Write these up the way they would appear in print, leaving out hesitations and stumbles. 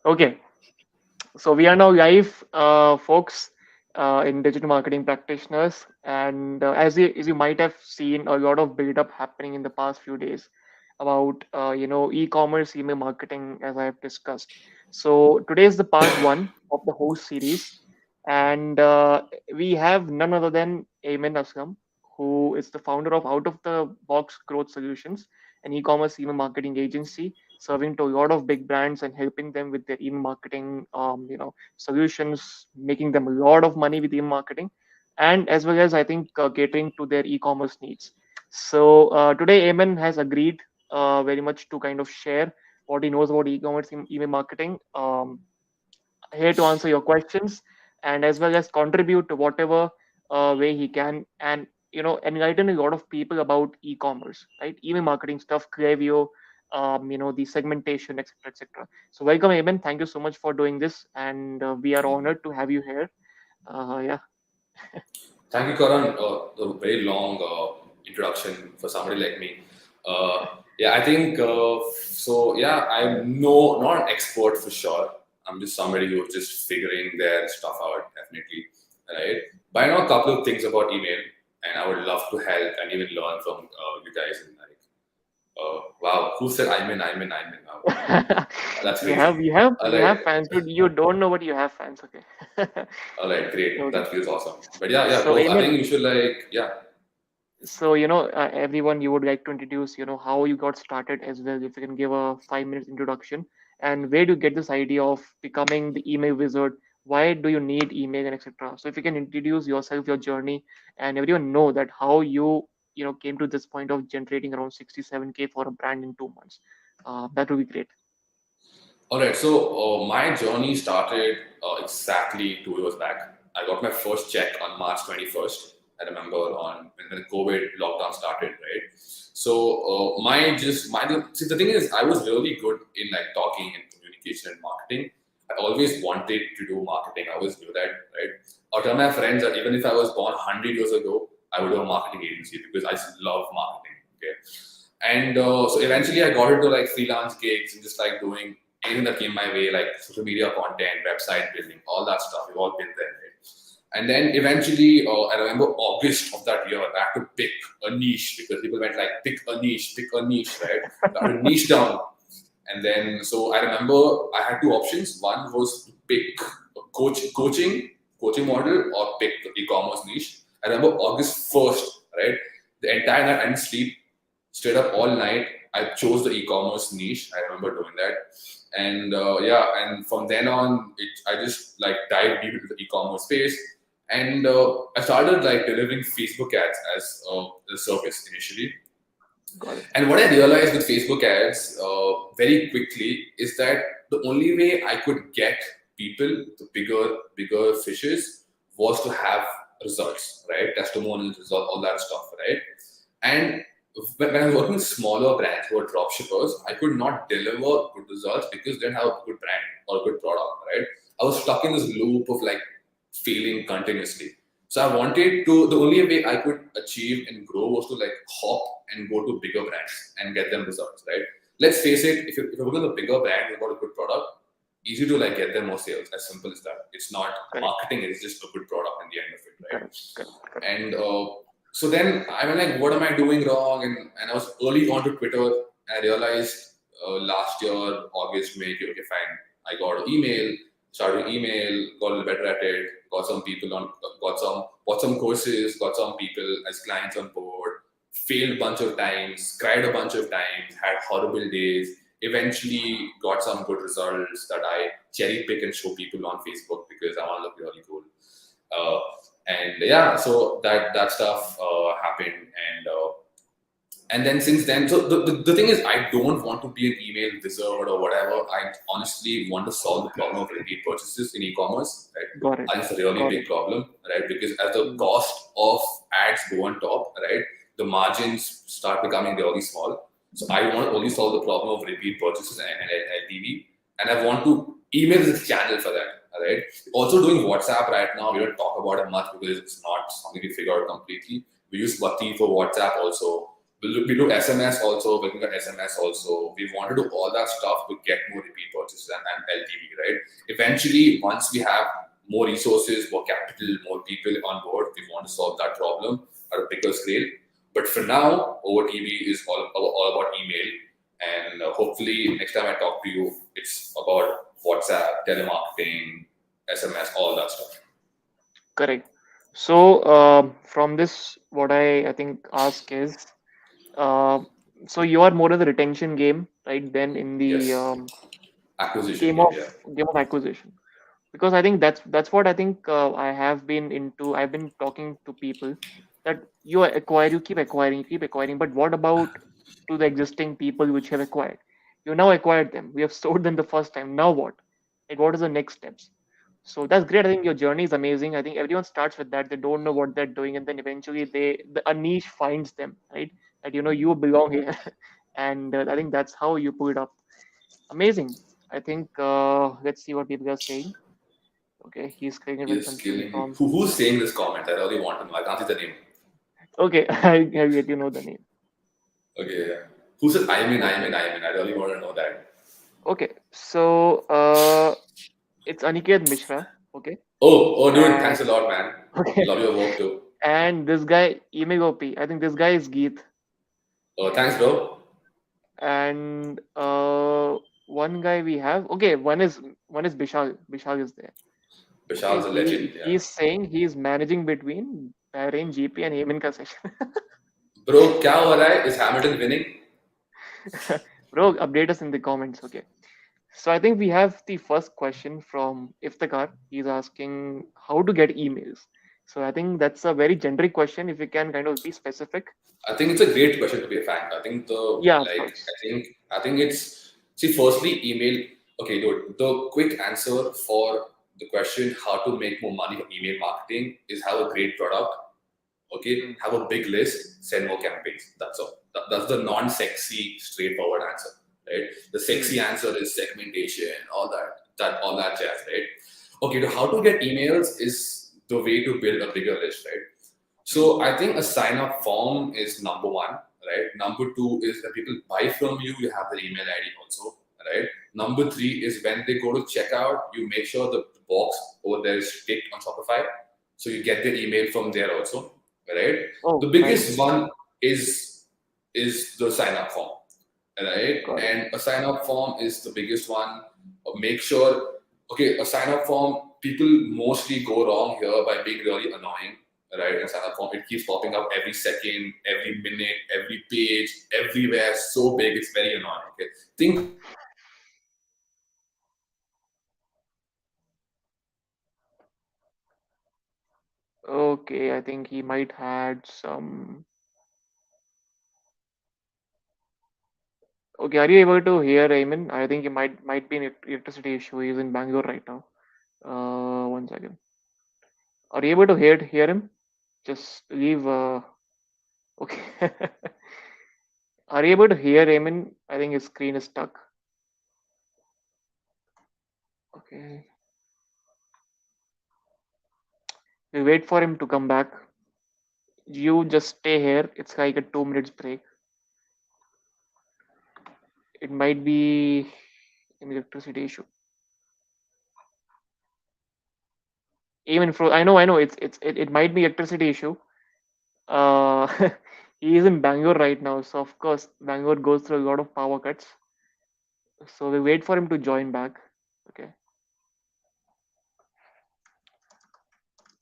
Okay, so we are now live, folks, in digital marketing practitioners, and as you might have seen, a lot of build up happening in the past few days about e-commerce, email marketing, as I have discussed. So today is the part one of the whole series, and we have none other than Aymen, who is the founder of Out of the Box Growth Solutions, an e-commerce email marketing agency serving to a lot of big brands and helping them with their email marketing, solutions, making them a lot of money with email marketing, and as well as I think catering to their e-commerce needs. So today, Aymen has agreed very much to kind of share what he knows about e-commerce email marketing. Here to answer your questions and as well as contribute to whatever way he can, and enlighten a lot of people about e-commerce, right? Email marketing stuff, Klaviyo, the segmentation, etc. So welcome, Aymen. Thank you so much for doing this, and we are honored to have you here. Yeah. Thank you, Karan. A very long introduction for somebody like me. Yeah, I think so. Yeah, I'm not an expert for sure. I'm just somebody who's just figuring their stuff out, definitely, right? But I know a couple of things about email, and I would love to help and even learn from you guys. And like, wow, who said I'm in? Wow, that's you crazy. have you have All you right, have fans, but you don't know what you have fans. Okay. all right, great. Okay. That feels awesome. But yeah, So go. I Aymen, think you should like, yeah. so everyone, you would like to introduce how you got started as well, if you can give a 5 minutes introduction, and where do you get this idea of becoming the email wizard, why do you need email, and etc. So if you can introduce yourself, your journey, and everyone know that how you came to this point of generating around 67K for a brand in 2 months, that would be great. All right, so my journey started exactly 2 years back. I got my first check on March 21st. I remember on when the COVID lockdown started, right? So my see, the thing is, I was really good in like talking and communication and marketing. I always wanted to do marketing. I always knew that, right? I'll tell my friends that even if I was born 100 years ago, I would do a marketing agency because I just love marketing. Okay, and so eventually I got into like freelance gigs and just like doing anything that came my way, like social media content, website building, all that stuff. We've all been there, right? And then eventually, I remember August of that year, I had to pick a niche because people went like, pick a niche, right? I had to niche down. And then, so I remember I had two options. One was to pick a coaching model, or pick the e-commerce niche. I remember August 1st, right? The entire night I didn't sleep, straight up all night. I chose the e-commerce niche. I remember doing that, and yeah, and from then on, I just like dived deep into the e-commerce space, and I started like delivering Facebook ads as a service initially. Got it. And what I realized with Facebook ads very quickly is that the only way I could get people, the bigger fishes, was to have results, right? Testimonials, result, all that stuff, right? And when I was working with smaller brands who are drop shippers, I could not deliver good results because they didn't have a good brand or a good product, right? I was stuck in this loop of like failing continuously. So I wanted to, the only way I could achieve and grow was to like hop and go to bigger brands and get them results, right? Let's face it, if you're working with a bigger brand, you've got a good product, easy to like get them more sales, as simple as that. It's not Correct. marketing, it's just a good product in the end of it, right? Correct. Correct. Correct. And so then I went like, what am I doing wrong? And I was early on to Twitter, and I realized last year, August, May, okay, fine. I got an email, started email, got a little better at it, got some people on, bought some courses, got some people as clients on board, failed a bunch of times, cried a bunch of times, had horrible days, eventually got some good results that I cherry pick and show people on Facebook because I want to look really cool. Uh, and yeah, so that stuff happened, and then since then, so the thing is, I don't want to be an email wizard or whatever. I honestly want to solve the problem of repeat purchases in e-commerce, right? Got it. And it's a really Got it. big problem, right? Because as the Mm. cost of ads go on top, right, the margins start becoming really small. So I want to only solve the problem of repeat purchases and LTV, and I want to email is a channel for that. Right. Also doing WhatsApp right now. We don't talk about it much because it's not something we figure out completely. We use Bati for WhatsApp also. We do SMS also, we can SMS also. We want to do all that stuff to get more repeat purchases and LTV, right? Eventually, once we have more resources, more capital, more people on board, we want to solve that problem at a bigger scale. But for now, over TV is all about email. And hopefully, next time I talk to you, it's about WhatsApp, telemarketing, SMS, all that stuff. Correct. So from this, what I think ask is, uh, so you are more of the retention game, right? Than in the Yes. Acquisition game game, of yeah. acquisition. Because I think that's what I think I have been into. I've been talking to people that you keep acquiring, you keep acquiring. But what about to the existing people which have acquired? You now acquired them. We have sold them the first time. Now what? Like what is the next steps? So that's great. I think your journey is amazing. I think everyone starts with that. They don't know what they're doing, and then eventually a niche finds them, right? That you belong here, and I think that's how you pull it up. Amazing. I think let's see what people are saying. Okay, he's creating with Is something killing me. from. Who's saying this comment? I really want to know. I can't see the name. Okay, I get the name. Okay, yeah. Who said Aymen, Okay, Aymen, Aymen? I really want to know that. okay. So it's Aniket Mishra. Okay, Oh, dude, and thanks a lot, man. okay, Love your work too. and this guy Imegopi. I think this guy is Geet, Thanks, bro. and one guy we have. Okay, one is Bishal. Bishal is there. Okay, Vishal's a legend, yeah. he's saying he's managing between Bahrain GP and Aymen ka session. Bro, क्या हो रहा है? Is Hamilton winning? Bro, update us in the comments. Okay. So I think we have the first question from Iftikhar. He's asking how to get emails. So I think that's a very generic question. If you can kind of be specific. I think it's a great question to be frank. I think the Yeah, of like course. I think it's see firstly email. Okay, dude. The quick answer for the question how to make more money from email marketing is have a great product. Okay, Mm, have a big list, send more campaigns. That's all. That's the non-sexy, straightforward answer, right? The mm, sexy answer is segmentation, all that jazz, right? Okay, to how to get emails is the way to build a bigger list, right? mm. So I think a sign up form is number one, right? Number two is when people buy from you, you have their email ID also, right? Number three is when they go to checkout, you make sure the box over there is ticked on Shopify, so you get the email from there also, right? The Oh, biggest nice. one is the sign up form, right? Got it. And a sign up form is the biggest one. Make sure, okay, a sign up form, people mostly go wrong here by being really annoying, right? And sign up form, it keeps popping up every second, every minute, every page, everywhere, so big, it's very annoying. Okay, think of it as a form where you fill in Okay, I think he might had some. Okay, are you able to hear Ayman? I think he might be an electricity issue. He's in Bangalore right now. 1 second. Are you able to hear him? Just leave. Okay. Are you able to hear Ayman? I think his screen is stuck. Okay. We wait for him to come back. You just stay here. It's like a 2 minutes break. It might be an electricity issue. Even for I know it might be electricity issue. Uh, he is in Bangalore right now, so of course Bangalore goes through a lot of power cuts. So we wait for him to join back. Okay,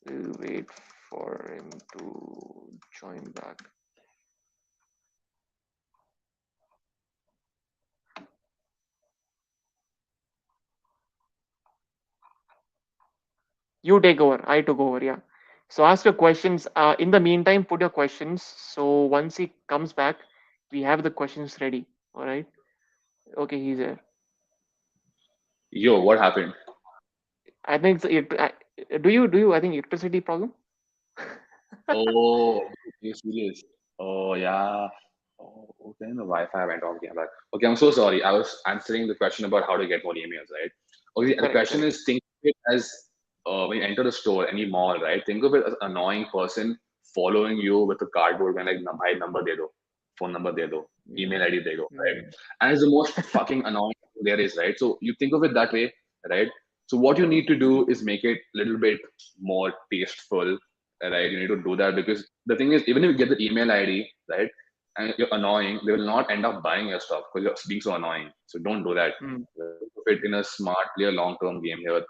we'll wait for him to join back. You take over. I took over. Yeah. So ask your questions. In the meantime, put your questions. So once he comes back, we have the questions ready. All right. Okay, he's there. Yo, what happened? I think do you? I think electricity problem. Oh, you're serious? Oh, yeah. Oh, okay. The Wi-Fi went off. Yeah, but okay. I'm so sorry. I was answering the question about how to get more emails, right? Okay. The Correct. question Correct. is, think of it as when you enter the store, any mall, right? Think of it as an annoying person following you with a cardboard when like, "Bhai, number de do." phone number there though, Mm, email ID there go, right? mm, And it's the most fucking annoying thing there is, right? So you think of it that way, right? So what you need to do is make it a little bit more tasteful, right? You need to do that because the thing is, even if you get the email ID, right, and you're annoying, they will not end up buying your stuff because you're being so annoying. So don't do that. mm. Fit in a smart, play a long-term game here,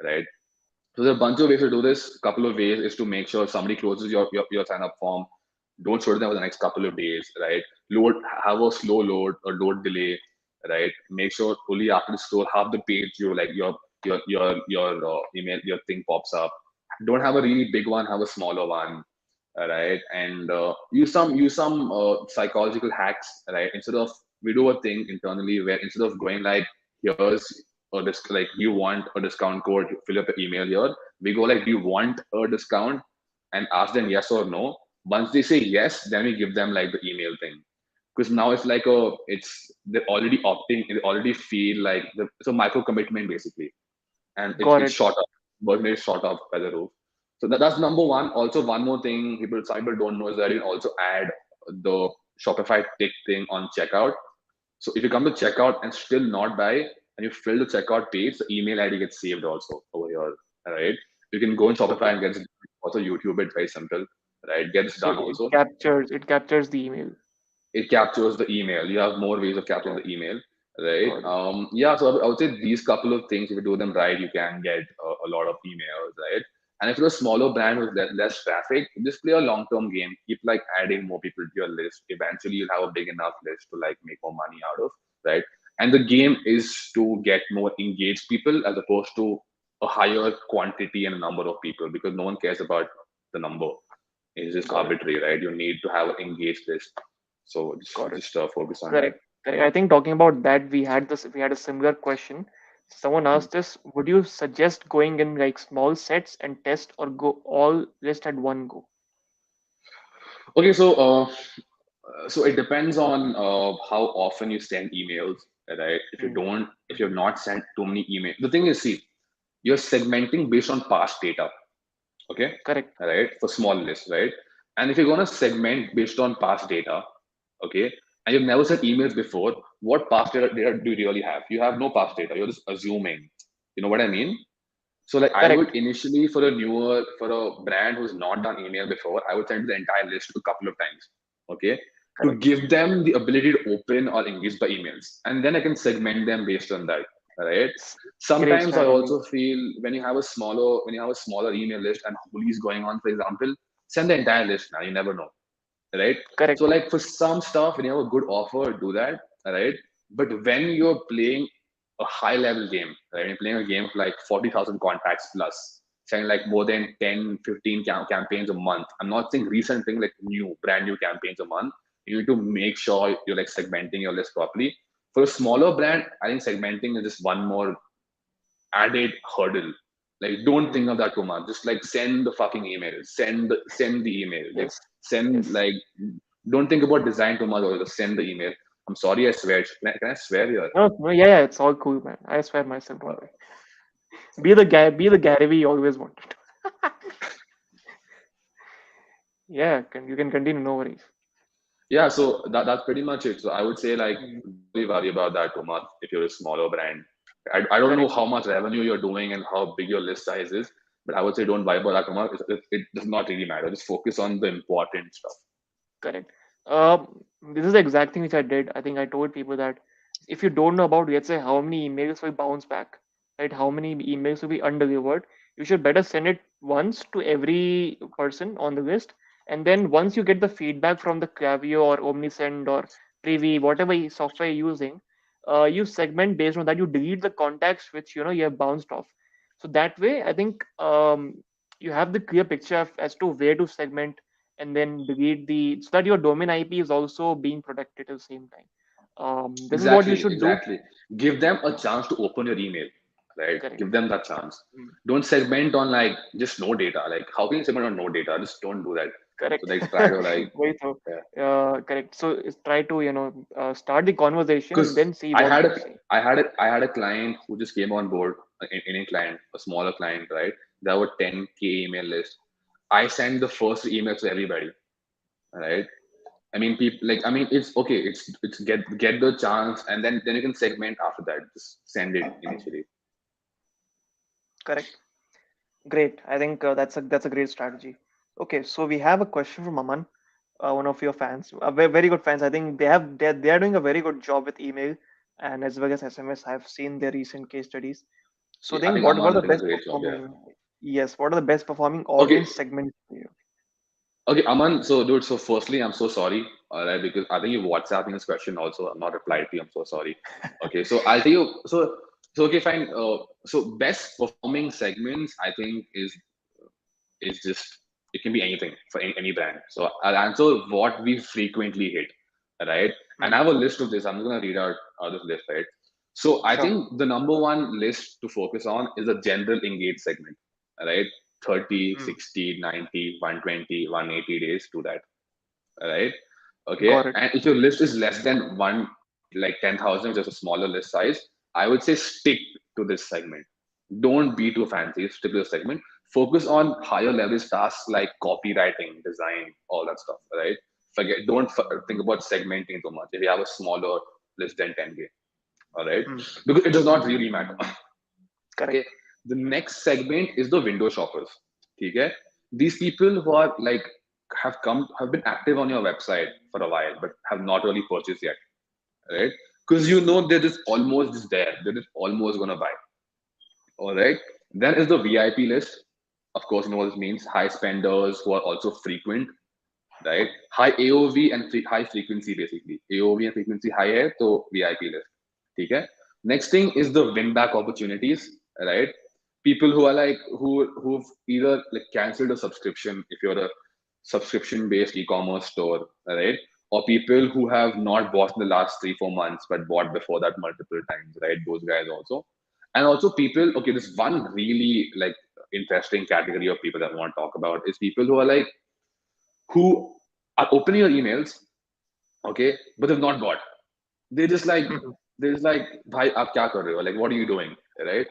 right? So there are a bunch of ways to do this. Couple of ways is to make sure somebody closes your sign up form. Don't show them for the next couple of days, right? Load, have a slow load or load delay, right? Make sure only after the store half the page you like your email your thing pops up. Don't have a really big one, have a smaller one, right? And use some psychological hacks, right? Instead of we do a thing internally where instead of going like here's or this like do you want a discount code, fill up the email here, we go like do you want a discount and ask them yes or no. Once they say yes, then we give them like the email thing because now it's like a it's they're already opting, they already feel like it's a micro commitment basically, and Got it's it. short up, work rate is short up by the roof. So that's number one. Also, one more thing some people don't know is that you can also add the Shopify tick thing on checkout. So if you come to checkout and still not buy, and you fill the checkout page, the email ID gets saved also over here. All right. You can go in Shopify Okay. and get it. Also YouTube it, very simple. Right. Get this So done it also. captures the email. It captures the email. You have more ways of capturing Got the email, right? got it. Yeah, so I would say these couple of things, if you do them right, you can get a lot of emails, right? And if you're a smaller brand with less traffic, just play a long-term game. Keep like adding more people to your list. Eventually, you'll have a big enough list to like make more money out of, right? And the game is to get more engaged people as opposed to a higher quantity and number of people because no one cares about the number. It's just Got it. arbitrary, right? You need to have an engaged list. So Got it. just focus on that. Correct. Correct. I think talking about that, we had a similar question. Someone Hmm. asked us, would you suggest going in like small sets and test or go all list at one go? Okay, so it depends on how often you send emails, right? Mm, If you've not sent too many emails, the thing is, see, you're segmenting based on past data, okay, correct. right? For small lists, right? And if you're gonna segment based on past data, okay, and you've never sent emails before, what past data do you really have? You have no past data. You're just assuming. You know what I mean? So like I would Correct. initially for a brand who's not done email before, I would send the entire list a couple of times. Okay. To Correct. give them the ability to open or engage by emails. And then I can segment them based on that. Right. S- Great Sometimes I strategy. also feel when you have a smaller email list and Holi is going on, for example, send the entire list now. You never know, right? So Correct. like for some stuff, when you have a good offer, do that, right? But when you're playing a high level game, right? You're playing a game of like 40,000 contacts plus, saying like more than 10, 15 campaigns a month. I'm not saying recent thing like brand new campaigns a month. You need to make sure you're like segmenting your list properly. For a smaller brand, I think segmenting is just one more added hurdle. Like, don't think Mm, of that too much. Just like send the fucking email. Send the email. Like yes. send Yes. like don't think about design too much or just send the email. I'm sorry, I swear. Can I swear here? No, no, yeah, yeah, it's all cool, man. I swear myself, Uh, don't worry. Be the Gary we always wanted. Yeah, you can continue, no worries. yeah, so that's pretty much it. So I would say like Mm, don't really worry about that too much if you're a smaller brand. I don't know correct. how much revenue you're doing and how big your list size is, but I would say don't worry about that too much. It does not really matter. Just focus on the important stuff. Correct. This is the exact thing which I did. I think I told people that if you don't know about, let's say, how many emails will bounce back, right? How many emails will be undelivered, you should better send it once to every person on the list. And then once you get the feedback from the Clavio or Omnisend or Privy, whatever software you're using, you segment based on that. You delete the contacts which you have bounced off. So that way, I think you have the clear picture as to where to segment and then delete the so that your domain IP is also being protected at the same time. This is what you Exactly, should do. exactly. Give them a chance to open your email, right? Correct. Give them that chance. Mm, Don't segment on like just no data. Like, how can you segment on no data? Just don't do that. So correct. like try to like, Very true. yeah. Correct. So try to start the conversation and Because then see what they say. I had a client who just came on board, an Indian client, a smaller client, right? There were 10K email list. I sent the first email to everybody, right? I mean, people like, I mean, it's okay. It's get the chance, and then you can segment after that. Just send it initially. Correct. Great. I think that's a great strategy. Okay, so we have a question from Aman, one of your fans, very good fans. I think they are doing a very good job with email and as well as SMS. I've seen their recent case studies. So Yeah, I then think what Aman are is the doing a best great job. Yeah. performing, yes, what are the best performing Okay. audience segments for you? Okay, Aman. So, dude. So, firstly, I'm so sorry. All right, because I think you WhatsApp me this question also. I'm not replied to you. I'm so sorry. Okay, so I'll tell you. So okay, fine. So best performing segments, I think, is just it can be anything for any brand. So I'll answer what we frequently hit, right? And Hmm. I have a list of this. I'm just gonna read out this list, right? So I Sure. think the number one list to focus on is a general engage segment, right? 30, Hmm. 60, 90, 120, 180 days to that, right? Okay. Got it. And if your list is less than one, like 10,000, just a smaller list size, I would say stick to this segment. Don't be too fancy, stick to the segment. Focus on higher leverage tasks like copywriting, design, all that stuff, right? Don't think about segmenting too much. If you have a smaller list than 10K, all right? Hmm. Because it does not Hmm. really matter. Okay. Correct. The next segment is the window shoppers. Okay. These people who are like have been active on your website for a while but have not really purchased yet, right? Because you know they're just almost just there. They're just almost gonna buy. All right. Then is the VIP list. Of course, you know what this means. High spenders who are also frequent, right? High AOV and high frequency basically. AOV and frequency high है तो VIP list. ठीक है? Next thing is the win back opportunities, right? People who are like who've either like cancelled a subscription if you're a subscription based e-commerce store, right? Or people who have not bought in the last 3 4 months but bought before that multiple times, right? Those guys also. And also people, okay, this one really like interesting category of people that I want to talk about is people who are like who are opening your emails, okay, but they've not bought. They're just like Mhm. they're just like, "Bhai, aap kya kar rahe ho? Like, what are you doing?" Right?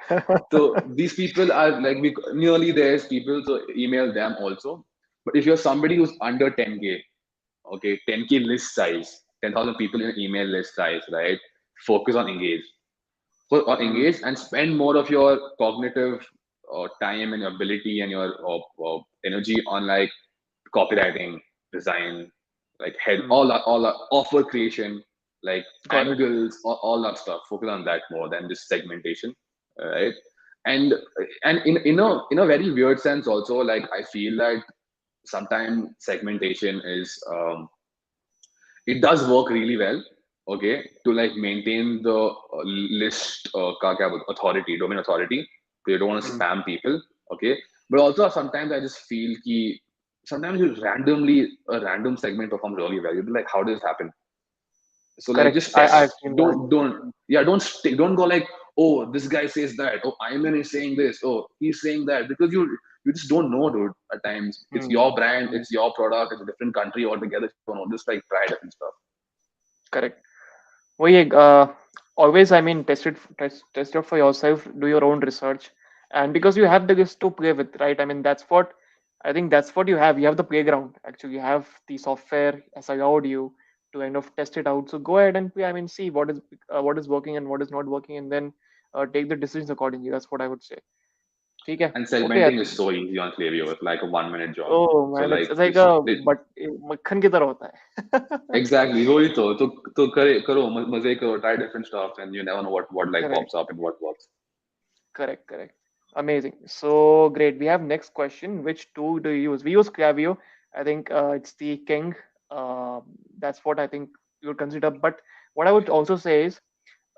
So these people are like nearly there's people, so email them also. But if you're somebody who's under 10K, okay, 10K list size, 10,000 people in your email list size, right? Focus on engage. Or Hmm. engage and spend more of your cognitive time and your ability and your energy on like copywriting, design, like head, Hmm. all that offer creation, like Got it. angles, all that stuff. Focus on that more than just segmentation, right? And in a very weird sense, also, like I feel like sometimes segmentation is it does work really well, okay, to like maintain the list authority, domain authority, so you don't want to Hmm. spam people, okay. But also sometimes I just feel ki sometimes you randomly a random segment performs really well. You'll be like, how does this happen? So like Correct. just I've test. seen that. Don't yeah, don't go like, oh, this guy says that. Oh, Aymen is saying this. Oh, he's saying that. Because you just don't know, dude. At times. It's Hmm. your brand, Hmm. it's your product, it's a different country altogether. You don't know. Just like try different stuff. Correct. Well, yeah, always, I mean, test it for yourself, do your own research, and because you have the list to play with, right? I mean, I think that's what you have. You have the playground. Actually, you have the software has allowed you to kind of test it out. So go ahead and play. I mean, see what is working and what is not working, and then take the decisions accordingly. That's what I would say. ठीक है? And Okay, I segmenting is think. so easy on Klaviyo. It's like a 1 minute job. Oh So man, like it's like just a but मक्खन की तरह होता है. exactly. वही तो करो मजे करो, try different stuff, and you never know what like Correct. pops up and what works. Correct, correct. Amazing. So great. We have next question. Which tool do you use? We use Clavio. I think it's the king. Uh, that's what I think you would consider. But what I would also say is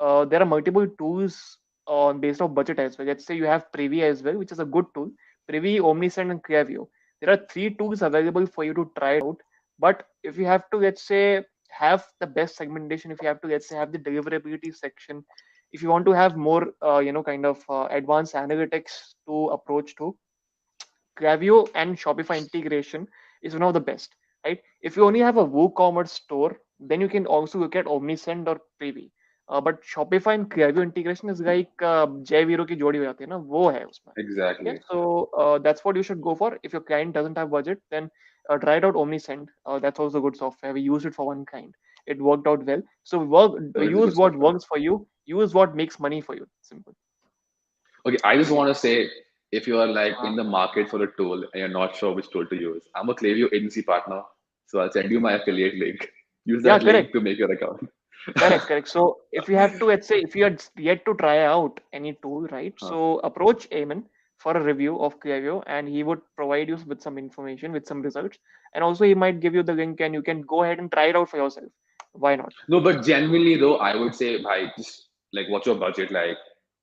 there are multiple tools on based on budget as well. Let's say you have Privy as well, which is a good tool. Privy, Omnisend, and Clavio. There are three tools available for you to try it out. But if you have to, let's say, have the best segmentation, if you have to, let's say, have the deliverability section, if you want to have more kind of advanced analytics to approach to, Gravio and Shopify integration is one of the best, right? If you only have a WooCommerce store, then you can also look at Omnisend or Privy. But Shopify and Gravio integration is like जय वीरों की जोड़ी हो जाती है ना, वो है उसमें. Okay, Exactly. so that's what you should go for. If your client doesn't have budget, then tried out Omnisend. That's also good software. We used it for one client. It worked out well. So That is a good use what software. works for you. Use what makes money for you. Simple. Okay, I just Okay. want to say, if you are like Uh, in the market for a tool and you're not sure which tool to use, I'm a Klaviyo agency partner, so I'll send you my affiliate link. Use yeah, that link correct. to make your account. Correct, correct. So if you have to, let's say, if you had yet to try out any tool, right? Huh. So approach Aymen for a review of Klaviyo, and he would provide you with some information, with some results, and also he might give you the link, and you can go ahead and try it out for yourself. Why not? No, but genuinely though, I would say, bhai, just like what's your budget like?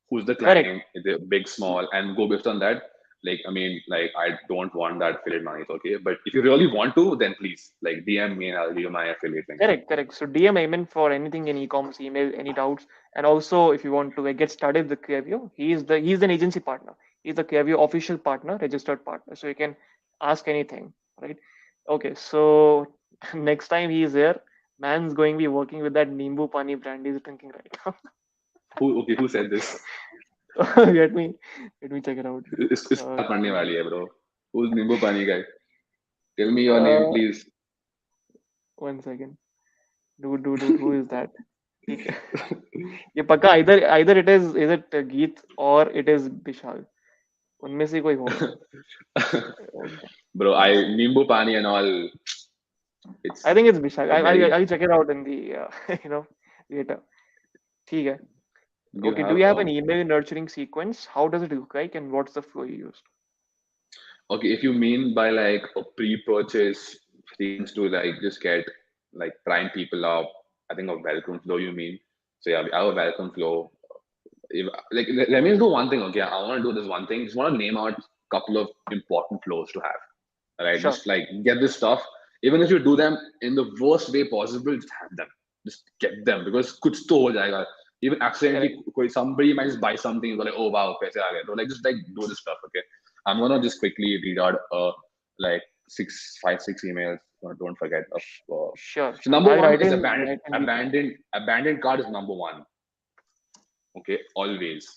Who's the Correct, client? Is it big, small, and go based on that. Like, I mean, like I don't want that affiliate money, okay? But if you really want to, then please like DM me and I'll give you my affiliate link. correct, correct. So DM Aymen for anything in e-commerce, email, any doubts, and also if you want to get started with Klaviyo, he's an agency partner. He's a Klaviyo official partner, registered partner, so you can ask anything, right? Okay, so next time he's here, man's going to be working with that Nimbu Pani brand he's drinking right now. Who okay? Who said this? let me let me check it out. Is पढ़ने वाली है, bro. Who's Nimbu Pani guy? Tell me your name, Uh, please. 1 second. Dude, who is that? ठीक है. ये पक्का either it is it Geet or it is Vishal. उनमें से कोई होगा. Okay, Bro, I one second. Nimbu Pani and all. I It's think it's Vishal. a very I'll check it out in the later. ठीक है. you Okay, do have you have an email nurturing sequence? How does it look like, and what's the flow you used? okay, if you mean by like a pre-purchase sequence to like just get like prime people up, I think a welcome flow you mean. So yeah, we have a welcome flow. If, like let me do one thing, okay? I want to do this one thing. Just want to name out a couple of important flows to have. All right, Sure. just like get this stuff. Even if you do them in the worst way possible, just have them. Just get them because कुछ तो हो जाएगा. Even accidentally, Correct. somebody might just buy something. Like, oh wow, paise aa gaye. So like just like do this stuff. Okay, I'm gonna just quickly read out like six emails. Don't forget. Sure, So sure. number I'll one write is in write in the chat. abandoned card is number one. Okay, always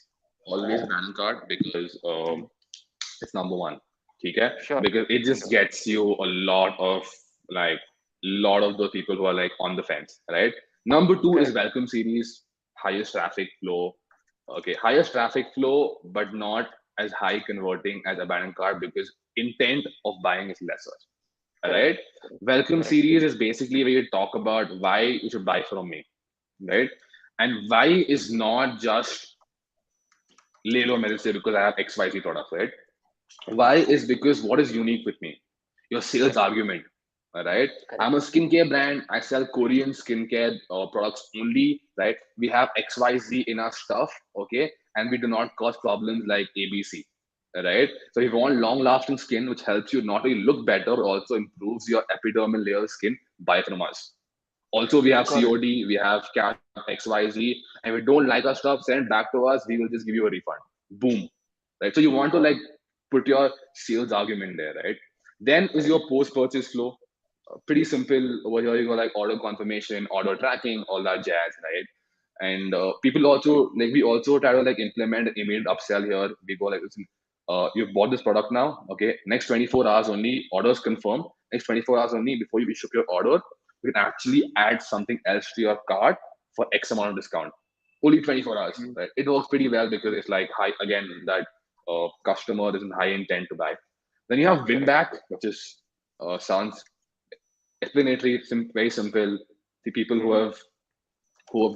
abandoned card because it's number one. Okay, Sure, because it just sure. gets you a like lot of those people who are like on the fence, right? Number two is Correct. welcome series, highest traffic flow. Okay, highest traffic flow, but not as high converting as abandoned cart because intent of buying is lesser. All Correct. right. Welcome Correct. series is basically where you talk about why you should buy from me, right? And why is not just ले लो मेरे से because I have XYZ products, right? Why is because what is unique with me? Your sales Correct. argument. All right. Correct. I'm a skincare brand. I sell Korean skincare products only. Right. We have XYZ in our stuff. Okay. And we do not cause problems like ABC. Right. So if you want long lasting skin, which helps you not only look better, also improves your epidermal layer skin, buy from us. Also, we have Got it. COD, we have cash XYZ, and if you don't like our stuff, send it back to us. We will just give you a refund. Boom. Right. So you want to Got like put your sales argument there, right? Then is correct. your post-purchase flow. Pretty simple. Over here, you go like order confirmation, order tracking, all that jazz, right? And people also like we also try to like implement immediate upsell here. We go like, listen, you've bought this product now. Okay, next 24 hours only, orders confirm. Next 24 hours only before you ship your order, you can actually add something else to your cart for X amount of discount. Only 24 hours, Mhm. right? It works pretty well because it's like high again that customer is in high intent to buy. Then you have win Correct. back, which is sounds explanatory, very simple. The people Hmm. who have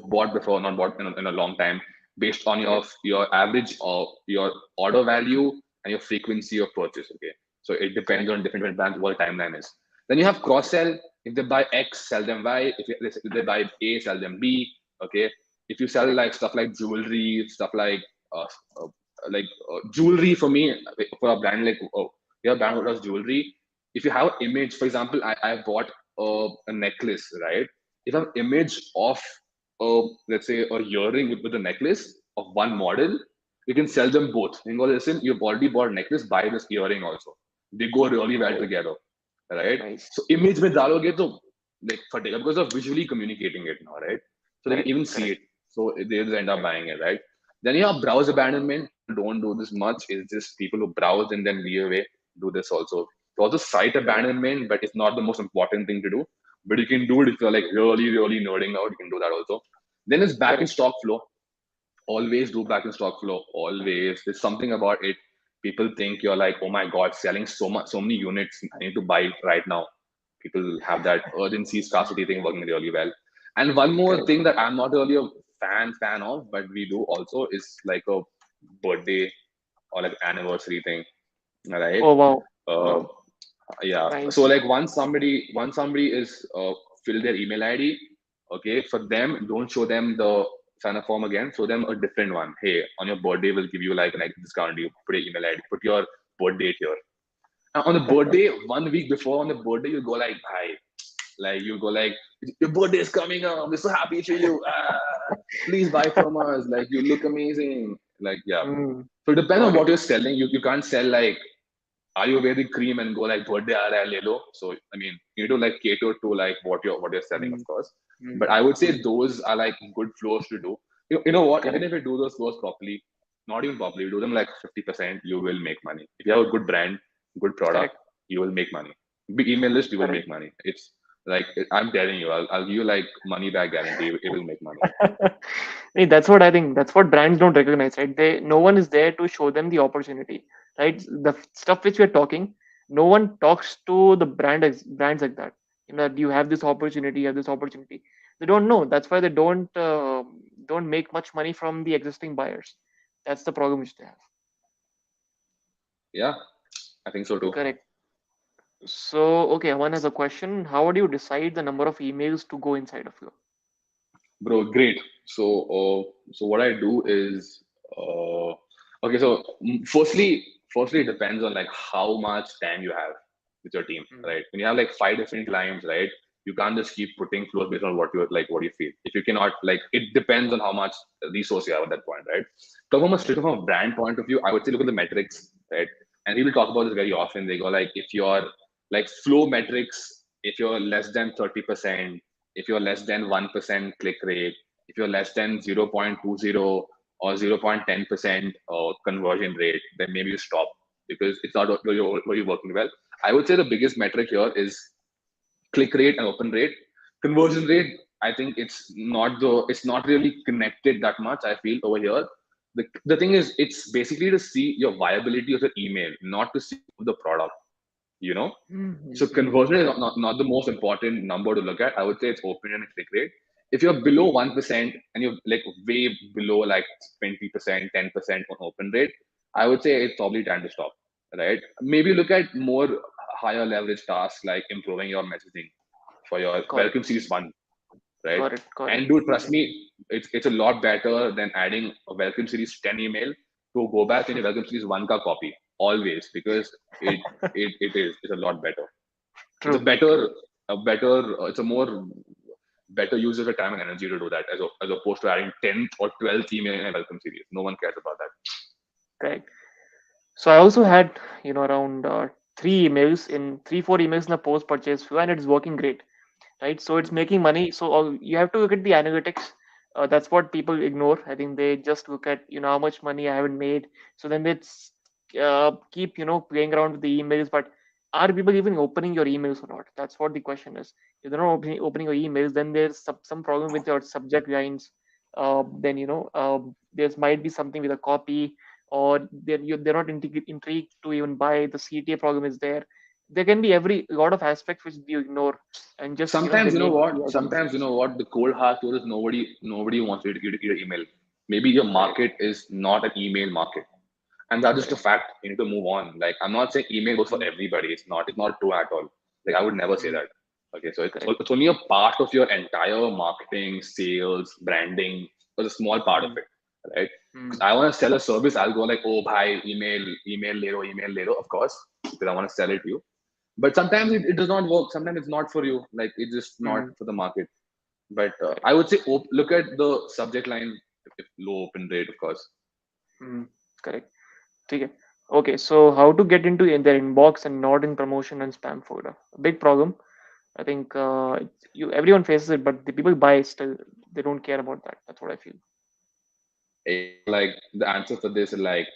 bought before, not bought in a long time, based on Correct. your average or your order value and your frequency of purchase. Okay, so it depends Correct. on different brands what the timeline is. Then you have cross sell. If they buy X, sell them Y. If they buy A, sell them B. Okay, if you sell Correct. like stuff like jewelry, stuff uh, uh, jewelry for me for a brand like your brand does jewelry. If you have an image, for example, I bought a necklace, right? If I have image of let's say a earring with a necklace of one model, you can sell them both. You can go, listen, you've already bought a necklace, buy this earring also. They go really well Oh, together, right? nice. So image में डालोगे तो like फटेगा because of visually communicating it now, right? So they can Correct. even see Correct. it. So they just end up Correct. buying it, right? Then you have browse abandonment. People don't do this much. It's just people who browse and then leave away do this also. It's also site abandonment, but it's not the most important thing to do. But you can do it if you're like really, really nerding out. You can do that also. Then it's back in Correct. stock flow. Always do back in stock flow. Always. There's something about it. People think you're like, oh my god, selling so much, so many units. I need to buy it right now. People have that urgency, scarcity thing working really well. And one more Correct. thing that I'm not really a fan of, but we do also is like a birthday or like anniversary thing, right? Oh wow. Uh, Wow. yeah. So Nice. like once somebody is fill their email ID, okay, for them, don't show them the sign up form again. Show them a different one. Hey, on your birthday, we'll give you like discount. You put your email ID, put your birth date here. And on the birthday, 1 week before on the birthday, you go like, hi, like you go like, your birthday is coming up. We're so happy for you. Please buy from us. Like you look amazing. Like yeah. Mm, So it depends on got what it. you're selling. You can't sell like are you wearing cream and go like birthday aa raha hai, le lo. So I mean you need to like cater to like what you're selling, of Mm, course. But mm, I would say mm. those are like good flows to do. You know what? Even Correct. if you do those flows properly, not even properly, you do them like 50%, you will make money. If you have a good brand, good product, Correct. you will make money. Big email list, you will Correct. make money. It's like I'm telling you, I'll give you like money back guarantee. It will make money. Hey, that's what I think. That's what brands don't recognize, right? No one is there to show them the opportunity, right? The stuff which we're talking, no one talks to the brands like that. That you have this opportunity, you have this opportunity. They don't know. That's why they don't make much money from the existing buyers. That's the problem which they have. Yeah, I think so too. Correct. So, okay, one has a question. How would you decide the number of emails to go inside of you? Bro, great. So what I do is, okay. So firstly, it depends on like how much time you have with your team, Mm, right? When you have like five different clients, right? You can't just keep putting flows based on what you feel. If you cannot, like, it depends on how much resource you have at that point, right? So from a brand point of view, I would say look at the metrics, right? And people talk about this very often. They go like, if you're like flow metrics, if you're less than 30%, if you're less than 1% click rate, if you're less than 0.20 or 0.10% conversion rate, then maybe you stop because it's not what you're working well. I would say the biggest metric here is click rate and open rate. Conversion rate, I think it's not really connected that much. I feel over here. The thing is, it's basically to see your viability of your email, not to see the product. You know, so conversion is correct. not the most important number to look at. I would say it's open and click rate. If you're below 1% and you're like way below like 20%, 10% on open rate, I would say it's probably time to stop. Right? Maybe look at more higher leverage tasks like improving your messaging for your Got it. welcome series one, right? Got it. Got it. And dude, trust Okay. me, it's a lot better than adding a welcome series 10 email to go back in a welcome series one ka copy always because it it's a lot better. It's a True. better True. it's a more better use of your time and energy to do that as opposed to adding 10th or 12th email in a welcome series. No one cares about that. Correct. So I also had, around three emails in three, four emails in the post purchase flow, and it's working great, right? So it's making money. So you have to look at the analytics. That's what people ignore. I think they just look at how much money I haven't made. So then they keep playing around with the emails. But are people even opening your emails or not? That's what the question is. If they're not opening your emails, then there's some problem with your subject lines. Then there's might be something with a copy, or they're not intrigued to even buy. The CTA problem is there. There can be every lot of aspects which you ignore, and just they Sometimes you know make what? the Sometimes you assumptions. know what? The cold hard truth is nobody wants you to get your email. Maybe your Correct. market is not an email market. And that's just a Correct. fact. You need to move on. Like I'm not saying email goes for Mm, everybody. It's not true at all. Like I would never say mm, that. Okay, so correct. it's only a part of your entire marketing, sales, branding. It's a small part of Mm, it, right? Because mm, I want to sell a service, I'll go like, oh, bhai, email later, of course, because I want to sell it to you. But sometimes mm, it does not work. Sometimes it's not for you. Like it's just not mm, for the market. But correct. I would say look at the subject line, if low open rate, of course. Mm, correct. Okay. Okay. So how to get into in their inbox and not in promotion and spam folder? A big problem. I think you everyone faces it, but the people buy still. They don't care about that. That's what I feel. Like the answer for this is like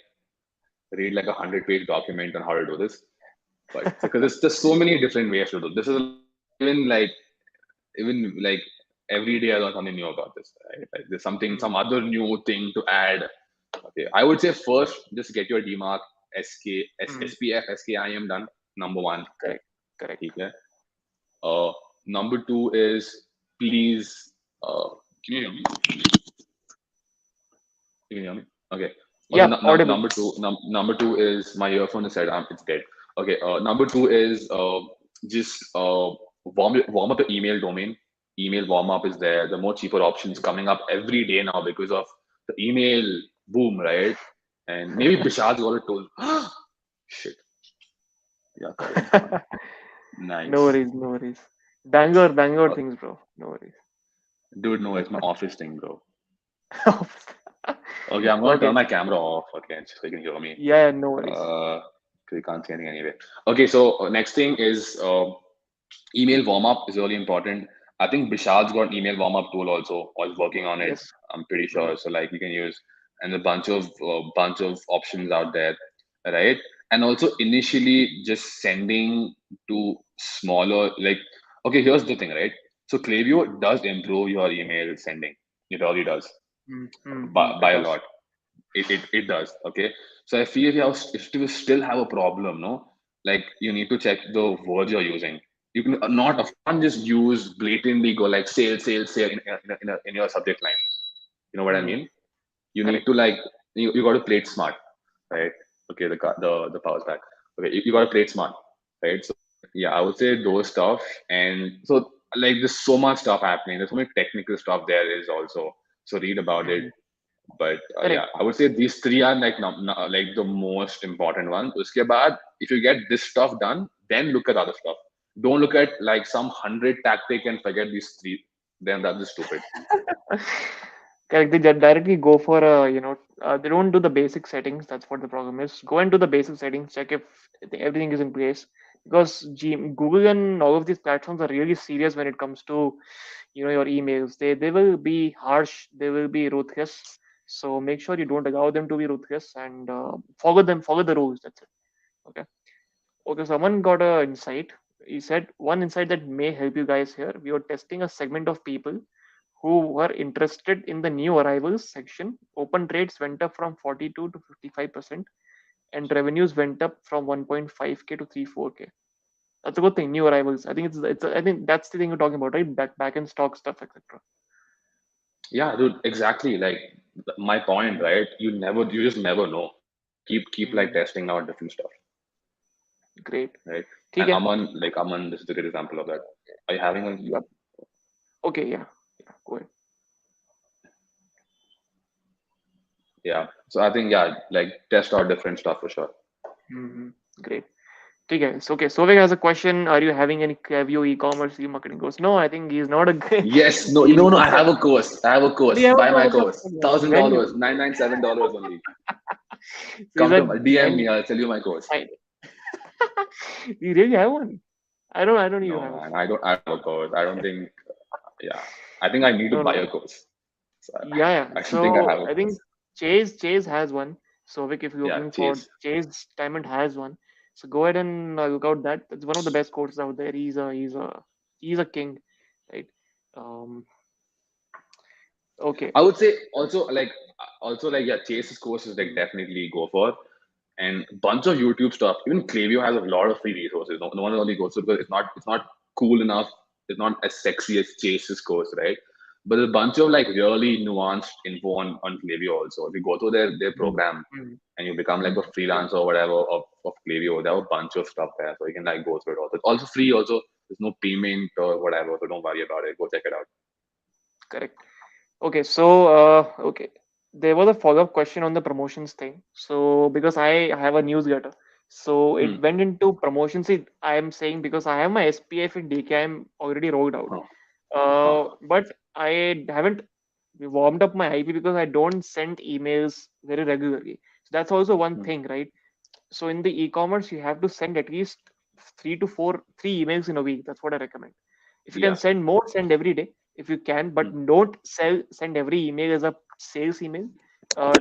read like a 100-page document on how to do this. But because there's so many different ways to do. This is like even like every day I learn something new about this. Right? Like there's something, Mm, some other new thing to add. Okay, I would say first just get your DMARC, mm, SPF, SKIM done. Number one. correct, correct. Okay. Uh, Number two is please. Can you hear me? You can hear me? Okay. Also, Yeah, audible. number two is my earphone is said it's dead. Okay. Number two is just warm up your email domain. Email warm up is there. The more cheaper options coming up every day now because of the email boom, right? And maybe Bishad's got a tool. Shit. Yeah, got it. It's gone. No Nice. worries, no worries. Bangalore Uh, things, bro. No worries. Dude, no, it's my office thing, bro. Okay, I'm gonna turn Okay. my camera off. Okay, so you can hear me. Yeah, no worries. Uh, 'Cause you can't see anything anyway. Okay, so next thing is email warm up is really important. I think Bishad's got an email warm up tool also, or is working on it. Yes. I'm pretty Mm, sure. So like you can use and a bunch of options out there, right? And also initially just sending to smaller like okay, here's the thing, right? So Klaviyo does improve your email sending. It really does by it a does. lot. It does. Okay. So I feel if you still have a problem, no, like you need to check the words you're using. You can not you can't just use blatantly go like sale in your subject line. You know what I Mm, mean? You need correct. to like you got to play it smart, right? Okay, the power's back. Okay, you got to play it smart, right? So yeah, I would say those stuff, and so like there's so much stuff happening. There's so many technical stuff there is also. So read about it, Mhm, but yeah, correct. I would say these three are like like the most important ones. Uske baad, if you get this stuff done, then look at other stuff. Don't look at like some 100 tactic and forget these three. Then that's just stupid. Correct. They directly go for they don't do the basic settings. That's what the problem is. Go into the basic settings, check if everything is in place. Because Google and all of these platforms are really serious when it comes to your emails. They will be harsh. They will be ruthless. So make sure you don't allow them to be ruthless and follow them. Follow the rules. That's it. Okay. Okay. Someone got a insight. He said one insight that may help you guys here. We were testing a segment of people who were interested in the new arrivals section. Open rates went up from 42 to 55%, and revenues went up from 1.5k to 34k. That's a good thing. New arrivals. I think I think that's the thing you're talking about, right? Back in stock stuff, etc. Yeah, dude, exactly. Like my point, right? You just never know. Keep like Mm, testing out different stuff, great. right? ठीक And है. Aman, this is a good example of that. Are you having a Yep. Okay. Yeah. Yeah. Go ahead. yeah? So I think yeah, like test out different stuff for sure. Great. ठीक है. So okay. Sovik has a question. Are you having any Klaviyo e-commerce e-marketing course? No, I think he's not a good. Yes, no, He, no, he I said, have a course. I have a "Do you course. have a Buy my course? Of course. course, yeah. Thousand When dollars, you?" $997 only. So he Come to said, my DM "When me. I'll sell you my course. I you really have one? I don't even No, have a man, I don't have a course. I don't think. Yeah, I think I need to no buy no a course. So yeah yeah. I don't think I have So a I think course. Chase has one. So Vic, if you're Yeah, looking for Chase. Chase Diamond has one. So go ahead and look out that. It's one of the best courses out there. He's a king, right? Um. Okay. I would say also like yeah, Chase's course is like Mm, definitely go for and bunch of YouTube stuff. Even Klaviyo has a lot of free resources. No one really goes to because it's not cool enough. It's not as sexy as Chase's course, right? But there's a bunch of like really nuanced info on Klaviyo also. If you go to their mm, program mm, and you become like mm. a freelancer or whatever of Klaviyo, there are a bunch of stuff there. So you can like go through it also. It's also free also. There's no payment or whatever. So don't worry about it. Go check it out. Correct. Okay, so okay, there was a follow-up question on the promotions thing. So because I have a newsletter, so Hmm. it went into promotions. I am saying because I have my SPF and DKIM already rolled out, Huh. Huh. but I haven't warmed up my IP because I don't send emails very regularly. So that's also one Hmm. thing, right? So in the e-commerce, you have to send at least three emails in a week. That's what I recommend. If you can Yeah. send more, send every day if you can, but Hmm. don't send every email as a sales email.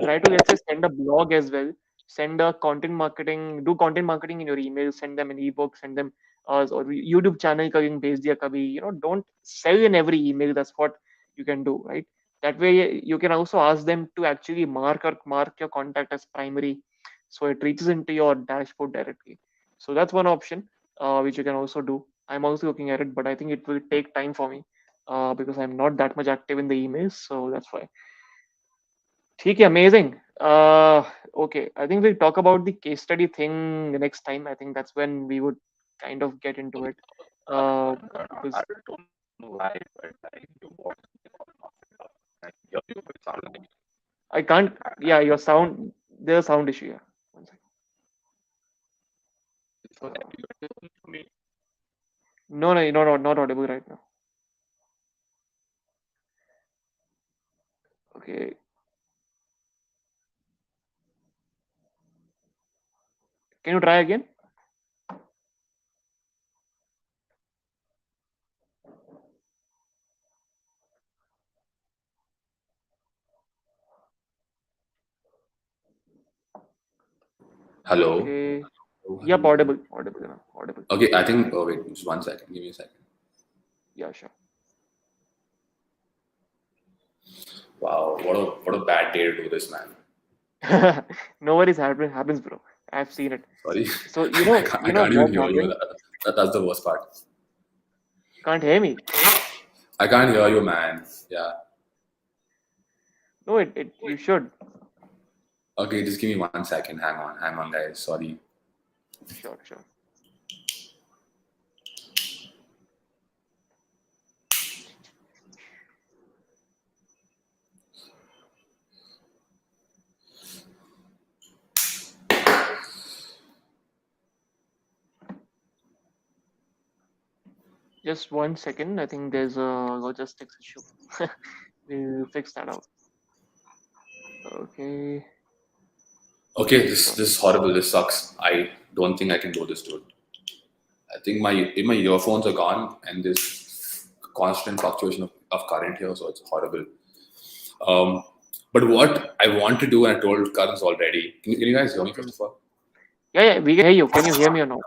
Try to let's say send a blog as well. send a content marketing, do content marketing in your email, send them an ebook, send them or YouTube channel ka link bhej diya kabhi. Don't sell in every email. That's what you can do, right? That way you can also ask them to actually mark your contact as primary, so it reaches into your dashboard directly. So that's one option which you can also do. I'm also looking at it, but I think it will take time for me because I'm not that much active in the emails, so that's why. ठीक है, amazing. Okay, I think we'll talk about the case study thing next time. I think that's when we would kind of get into it. Because I don't know why, but like you watch like your people sound like I can't. Yeah, your sound. There's a sound issue here. One second. it's for everybody for me. No, no, no, no, not audible right now. Okay, can you try again? Hello. Okay. Oh, Yep, hello. audible, audible, enough, audible. Okay, I think. Oh wait, just 1 second. Give me a second. Yeah, sure. Wow, what a bad day to do this, man. No worries, happens, bro. I've seen it. Sorry, So I you know can't even what hear you. happened? That's the worst part. Can't hear me. I can't hear you, man. Yeah. No, it you should. Okay, just give me 1 second. Hang on, guys. Sorry. Sure, sure. Just 1 second. I think there's a logistics issue. We'll fix that out. Okay, Okay, this sure. this is horrible. This sucks. I don't think I can do this, dude. I think my earphones are gone, and there's constant fluctuation of current here, so it's horrible. Um, but what I want to do, and I told Karan already. Can you guys hear me first Mhm. of all? Yeah, yeah, we can hear you. Can you hear me or not?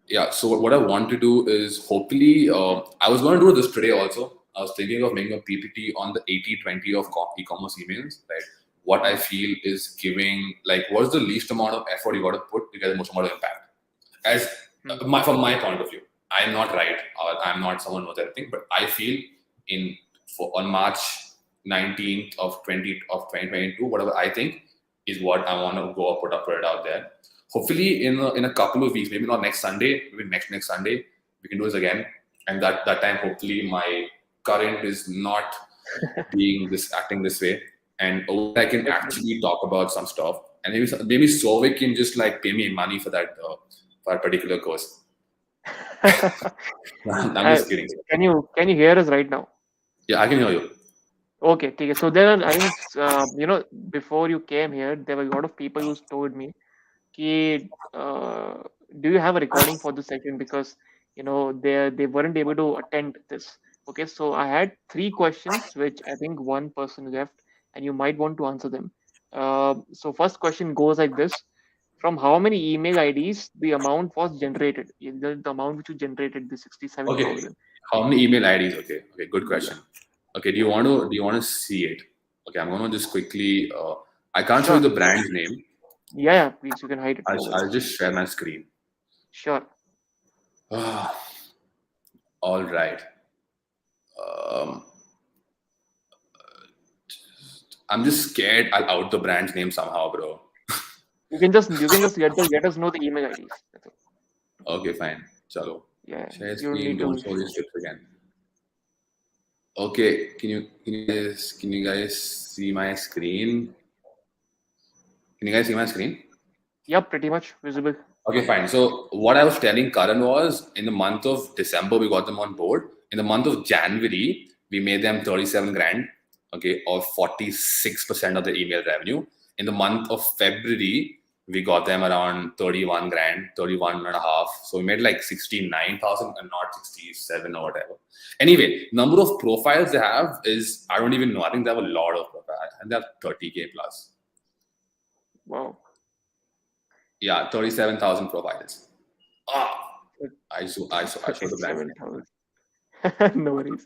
Yeah. So what I want to do is hopefully, I was going to do this today also. I was thinking of making a PPT on the 80/20 of e-commerce emails, right? What I Mhm. feel is giving, like, what's the least amount of effort you got to put to get the most amount of impact? As Mhm. from my point of view, I'm not right, or I'm not someone who knows everything, but I feel in on March 19th of 2022, whatever I think is what I want to go put it out there. Hopefully, in a couple of weeks, maybe not next Sunday, maybe next Sunday, we can do this again. And that time, hopefully, my current is not being this acting this way, and I can Definitely. actually talk about some stuff, and maybe Sovic can just like pay me money for that particular course. I'm I, just kidding. can you hear us right now? Yeah, I can hear you. Okay, okay. So there are, I think, before you came here, there were a lot of people who told me, "Ki, do you have a recording for this session?" Because they weren't able to attend this. Okay, so I had three questions, which I think one person left, and you might want to answer them. So first question goes like this: From how many email IDs the amount was generated? The amount which you generated, the sixty-seven Okay, thousand. how many email IDs? Okay, good Yeah, question. Okay, yeah, do you want to see it? Okay, I'm gonna just quickly. I can't show you sure. the brand name. Yeah, yeah, please, you can hide it. No I'll worries. just share my screen. Sure. All right. Um, I'm just scared I'll out the brand's name somehow, bro. You can just let us know the email IDs. That's it. Okay, fine. Chalo. Yeah, Share you don't screen. need Don't to show these show. clips again. Okay. Can you guys see my screen? Can you guys see my screen? Yep, pretty much visible. Okay, fine. So what I was telling Karan was in the month of December we got them on board. In the month of January we made them 37 grand. Okay, or 46% of the email revenue. In the month of February we got them around 31 grand, 31 and a half. So we made like 69,000 and not 67 or whatever. Anyway, number of profiles they have is I don't even know. I think they have a lot of profiles and they have 30K plus. Wow. Yeah, 37,000 profiles. Ah, I showed the brand. 37,000. No worries.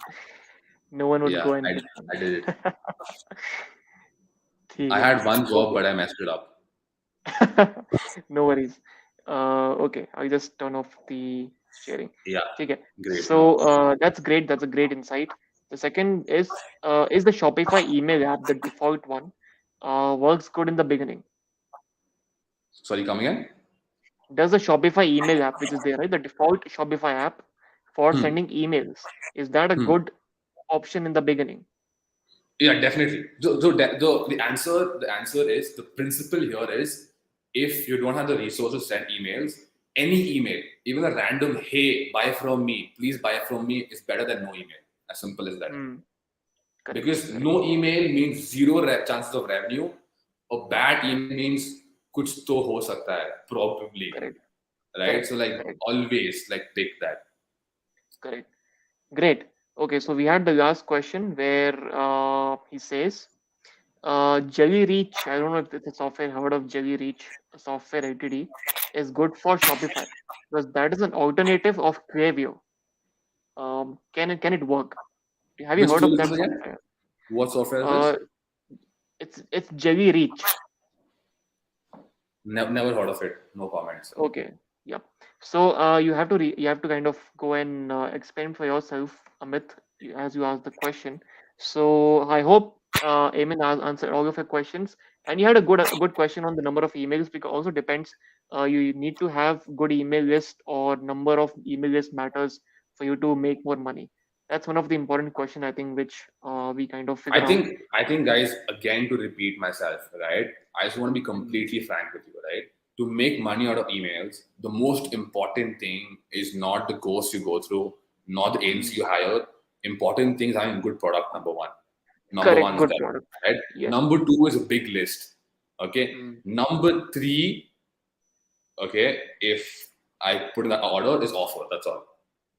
No one would Yeah, go and pick I did it. one. ठीक I है. had one job, Okay. but I messed it up. No worries. Okay, I'll just turn off the sharing. Yeah, Okay. great. So No. that's great. That's a great insight. The second is the Shopify email app, the default one, works good in the beginning. Sorry, come again? Does the Shopify email app, which is there, right? The default Shopify app for Hmm. sending emails, is that a Hmm. good option in the beginning? Yeah, definitely. The answer is the principle here is if you don't have the resources to send emails, any email, even a random hey, buy from me, please buy from me is better than no email. As simple as that. Hmm. Correct. Because Correct. no email means zero chances of revenue. A bad email means kuch to ho sakta hai, probably. Correct. Right? Correct. So like Correct. always like pick that. Correct. Great. Okay, so we had the last question where he says, Jelly Reach, I don't know if it's a software, heard of Jelly Reach, a software LTD, is good for Shopify because that is an alternative of Klaviyo. Can it work? Have you Which heard tool of is this that again? software? What software is Uh, this? it's Jelly Reach. Never heard of it. No comments. Okay. Yeah. So you have to kind of go and explain for yourself, Amit, as you asked the question. So I hope Aymen has answered all of your questions, and you had a good question on the number of emails because also depends. You need to have good email list or number of email list matters for you to make more money. That's one of the important question I think which we kind of figure out. I think, guys, again to repeat myself, right? I just want to be Mm, completely frank with you, right? To make money out of emails, the most important thing is not the course you go through, not the agency mm. you hire. Important thing is having good product. Number one. Number Correct. one is Good that, product. right? Yes. Number two is a big list. Okay. Mm, Number three, okay, if I put in the order, is offer. That's all.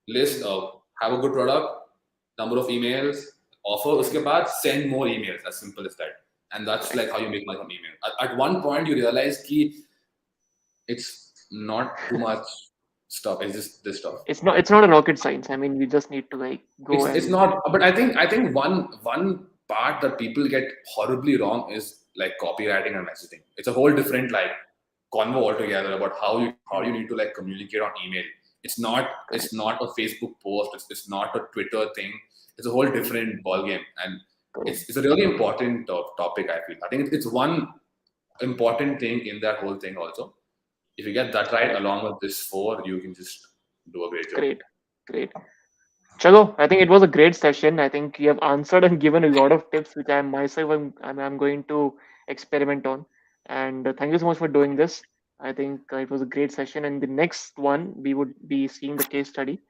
List mm, have a good product, number of emails, offer, uske mm. baad send more emails, as simple as that. And that's Correct. like how you make money from email. At one point you realize ki it's not too much stuff, it's just this stuff. It's not a rocket science. I mean, we just need to like go It's and not, but I think one part that people get horribly wrong is like copywriting and messaging. It's a whole different like convo altogether about how you mm, need to like communicate on email. It's correct, not a Facebook post. It's not a Twitter thing. It's a whole mm, different ballgame, and correct, it's a really important topic. I feel. I think it's one important thing in that whole thing. Also, if you get that right correct. along with this four, you can just do a great job. Great, great. Chalo, I think it was a great session. I think you have answered and given a lot of tips, which I myself I'm going to experiment on. And thank you so much for doing this. I think it was a great session. And the next one, we would be seeing the case study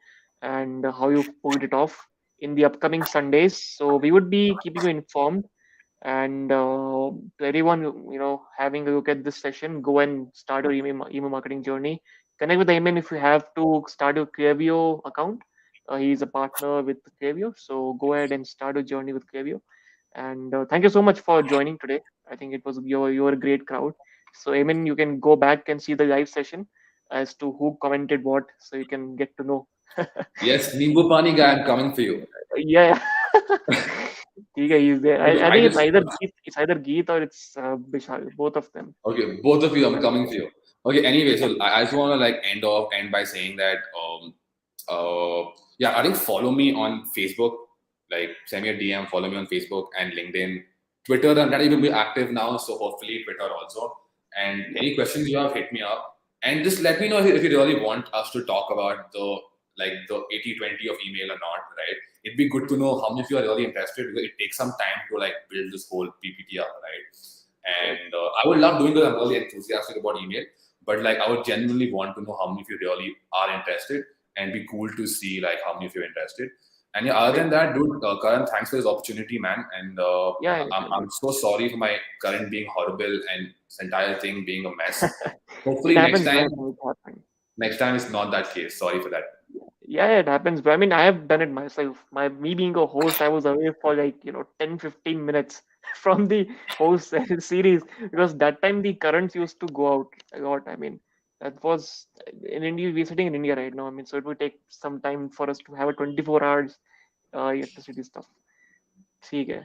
and how you've pulled it off in the upcoming Sundays. So we would be keeping you informed. And to everyone, having a look at this session, go and start your email marketing journey. Connect with Aymen if you have to start your Klaviyo account. He's a partner with Klaviyo, so go ahead and start a journey with Klaviyo. And thank you so much for joining today. I think it was you're a great crowd. So Aymen, you can go back and see the live session as to who commented what, so you can get to know. Yes, Nimbu Pani guy, I'm coming for you. Yeah. ठीक है, he's there. Okay, I I think it's just either Geet or it's Vishal, both of them. okay, both of you, I'm But coming for you. Okay, anyway, so I just want to like end by saying that yeah, I think follow me on Facebook, like send me a DM, follow me on Facebook and LinkedIn, Twitter. I'm not even be active now, so hopefully Twitter also. And yeah, any questions you have, hit me up and just let me know if you really want us to talk about the 80-20 of email or not, right? It'd be good to know how many of you are really interested because it takes some time to like build this whole PPT up, right? correct, And I would love doing this. I'm really enthusiastic about email, but like I would genuinely want to know how many of you really are interested, and be cool to see like how many of you are interested. And yeah, other great. than that, dude, Karan, thanks for this opportunity, man. And Yeah, I'm so sorry for my current being horrible and this entire thing being a mess. it Hopefully happens, man. It happens. next time it's not that case. Sorry for that. Yeah, it happens. But I mean, I have done it myself. Me being a host, I was away for like 10, 15 minutes. from the whole series, because that time the currents used to go out a lot. I mean, that was in India. We're sitting in India right now. I mean, so it would take some time for us to have a 24 hours electricity stuff. Okay.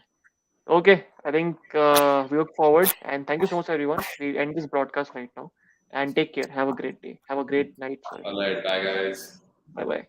Okay, I think we look forward, and thank you so much, everyone. We end this broadcast right now, and take care. Have a great day. Have a great night. Sorry. All right, bye guys. Bye bye.